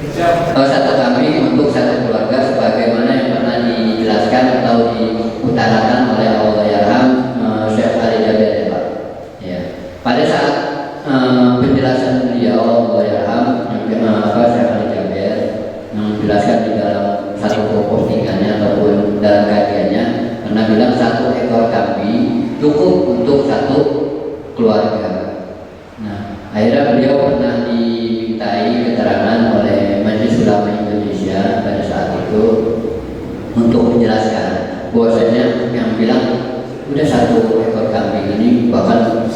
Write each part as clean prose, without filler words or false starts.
Satu kambing untuk satu keluarga sebagaimana yang pernah dijelaskan atau diutarakan oleh Allahyarham Syekh Ali Jabir ya Pak. Ya. Pada saat penjelasan beliau Allahyarham Syekh Ali Jabir menjelaskan di dalam satu postingannya ataupun dalam kajiannya pernah bilang satu ekor kambing cukup untuk satu keluarga. Nah, akhirnya beliau pernah dimintai keterangan oleh Majelis Ulama Indonesia pada saat itu untuk menjelaskan bahwasanya yang bilang udah satu ekor kambing ini bahkan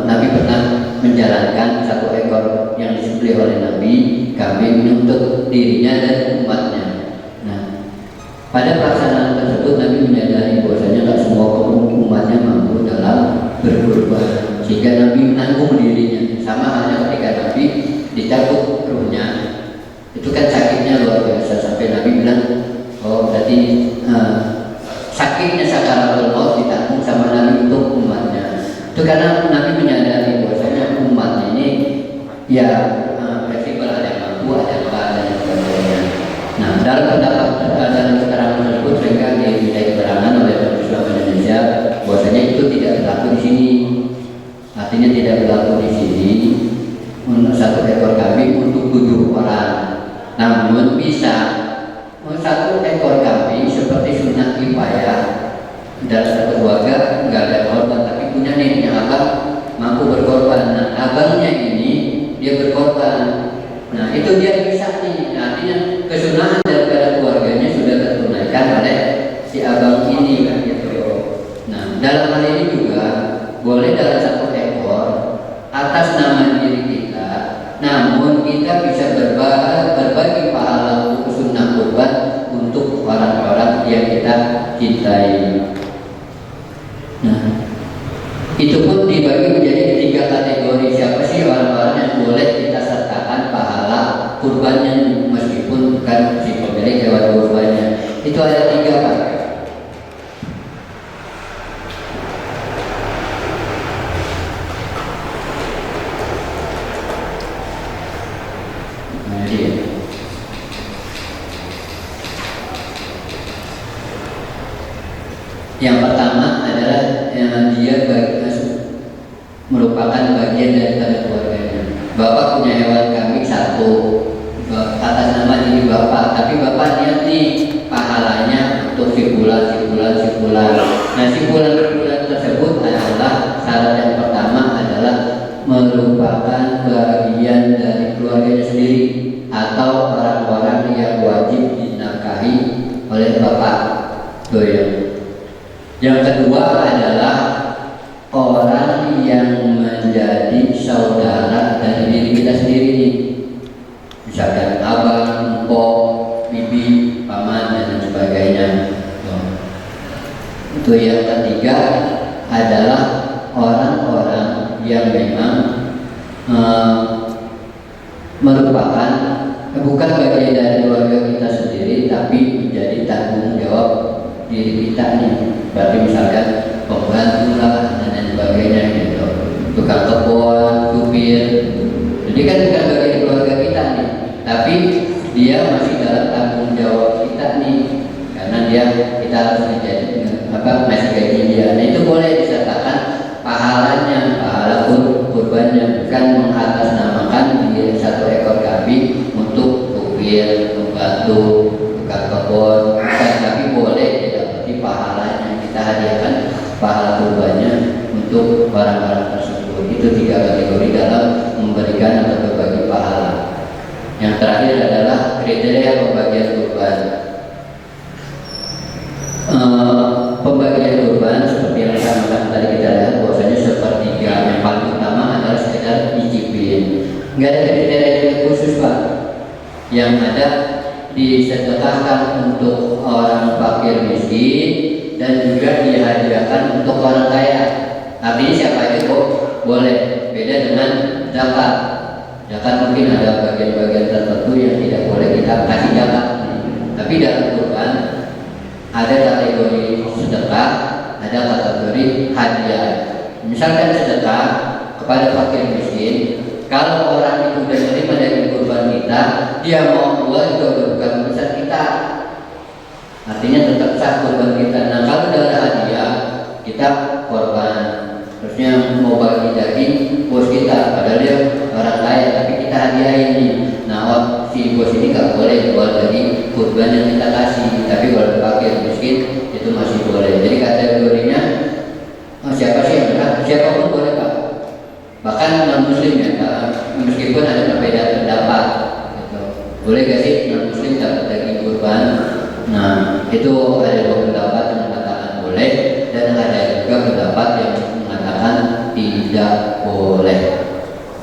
Nabi pernah menjalankan satu ekor yang disembelih oleh Nabi kambing ini untuk dirinya dan umatnya. Nah, pada pelaksanaan tersebut Nabi menyadari bahwasanya tak semua umatnya mampu dalam berkorban, sehingga Nabi menanggung dirinya. Sama halnya ketika Nabi dicabut ruhnya, itu kan sakitnya luar biasa sampai Nabi bilang, oh berarti sakitnya sakaratul maut ditanggung sama Nabi untuk umatnya. Itu karena Nabi menyadari bahwasanya umatnya ini ya fleksibel, ada yang mampu, ada yang enggak, dan sebagainya. Nah, dalam pendapat dalam keterangan tersebut sehingga diminta keterangan oleh Majelis Ulama Indonesia bahwasanya itu tidak berlaku di sini. Artinya tidak berlaku di sini untuk satu ekor kambing untuk 7 orang. Namun bisa satu ekor kambing seperti sunnah kifayah dalam satu keluarga nggak ada korban, tapi punya nih yang abang mampu berkorban. Nah, abangnya ini dia berkorban. Nah, itu dia bisa nih. Nah, artinya kesunahan daripada keluarganya sudah tertunaikan oleh si abang ini kan gitu. Nah, dalam hal ini juga boleh dalam satu ekor atas nama diri kita, namun kita bisa berbagi pahala untuk sunnah kurban untuk orang-orang yang kita cintai. Nah, itu pun dibagi menjadi 3 kategori. Siapa sih orang-orang yang boleh kita sertakan pahala kurbannya meskipun bukan si pemilik hewan kurbannya? Itu ada 3 Pak. Yang pertama adalah yang dia merupakan bagian daripada keluarganya. Bapak punya hewan kambing 1 atas nama diri bapak, tapi bapak niat nih pahalanya untuk si bulan. Nah, si bulan tersebut adalah syarat yang pertama adalah merupakan bagian dari keluarganya sendiri atau orang-orang yang wajib dinafkahi oleh bapak. Tuh ya. Yang kedua adalah orang yang menjadi saudara dari diri kita sendiri nih. Misalkan abang, empok, bibi, paman dan sebagainya. Itu yang ketiga adalah orang-orang yang memang merupakan bukan bagian dari keluarga kita sendiri tapi menjadi tanggung jawab diri kita nih. Berarti misalkan pembantu lah dan sebagainya gitu, tukang kebun, supir. Jadi kan bukan bagian keluarga kita nih, tapi dia masih dalam tanggung jawab kita nih, karena kita harus menjadi masih gaji dia. Nah, itu boleh disertakan pahalanya, pahala kurbannya, bukan mengatasnamakan di 1 ekor kambing untuk supir, pembantu, tukang kebun, tapi boleh didapati pahalanya. Kita hadiahkan pahala kurbannya untuk barang-barang tersebut. Itu 3 kategori dalam memberikan atau berbagi pahala. Yang terakhir adalah kriteria pembagian kurban. Pembagian kurban seperti yang tadi kita lihat bahwasanya sepertiga. Yang paling utama adalah sekedar dicipin. Nggak ada kriteria khusus Pak. Yang ada disedekahkan untuk orang fakir miskin dan juga dihadiahkan untuk orang kaya. Artinya siapa aja kok boleh. Beda dengan zakat. Zakat mungkin ada bagian-bagian tertentu yang tidak boleh kita kasih zakat. Tapi dalam kurban ada kategori sedekah, ada kategori hadiah. Misalkan sedekah kepada fakir miskin, kalau orang itu sudah menerima dari kurban kita, dia mau keluar juga udah bukan urusan kita. Artinya tetap sah korban kita. Nah kalau darah hadiah kita korban, terusnya mau bagi daging bos kita, padahal dia orang kaya tapi kita hadiahin nih. Nah si bos ini nggak boleh jual daging korban yang kita kasih, tapi kalau fakir miskin itu masih boleh. Jadi kategorinya siapa sih yang berhak? Siapapun boleh Pak. Bahkan non muslim ya, meskipun ada perbedaan pendapat gitu. Boleh gak sih non muslim dapat daging kurban? Nah itu ada dua pendapat yang mengatakan boleh, dan ada juga pendapat yang mengatakan tidak boleh.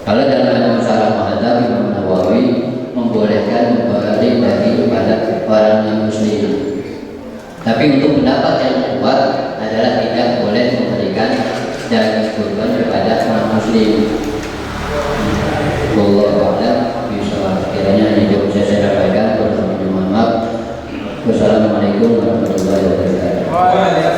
Kalau dalam Al-Musalah Muhadzab Imam Nawawi membolehkan memberi daging kepada orang non muslim. Tapi untuk pendapat yang kuat adalah tidak boleh memberikan daging kurban kepada orang muslim. Wallahu a'lam bishawab. Sekiranya ini yang bisa saya sampaikan. Wassalamualaikum warahmatullahi wabarakatuh.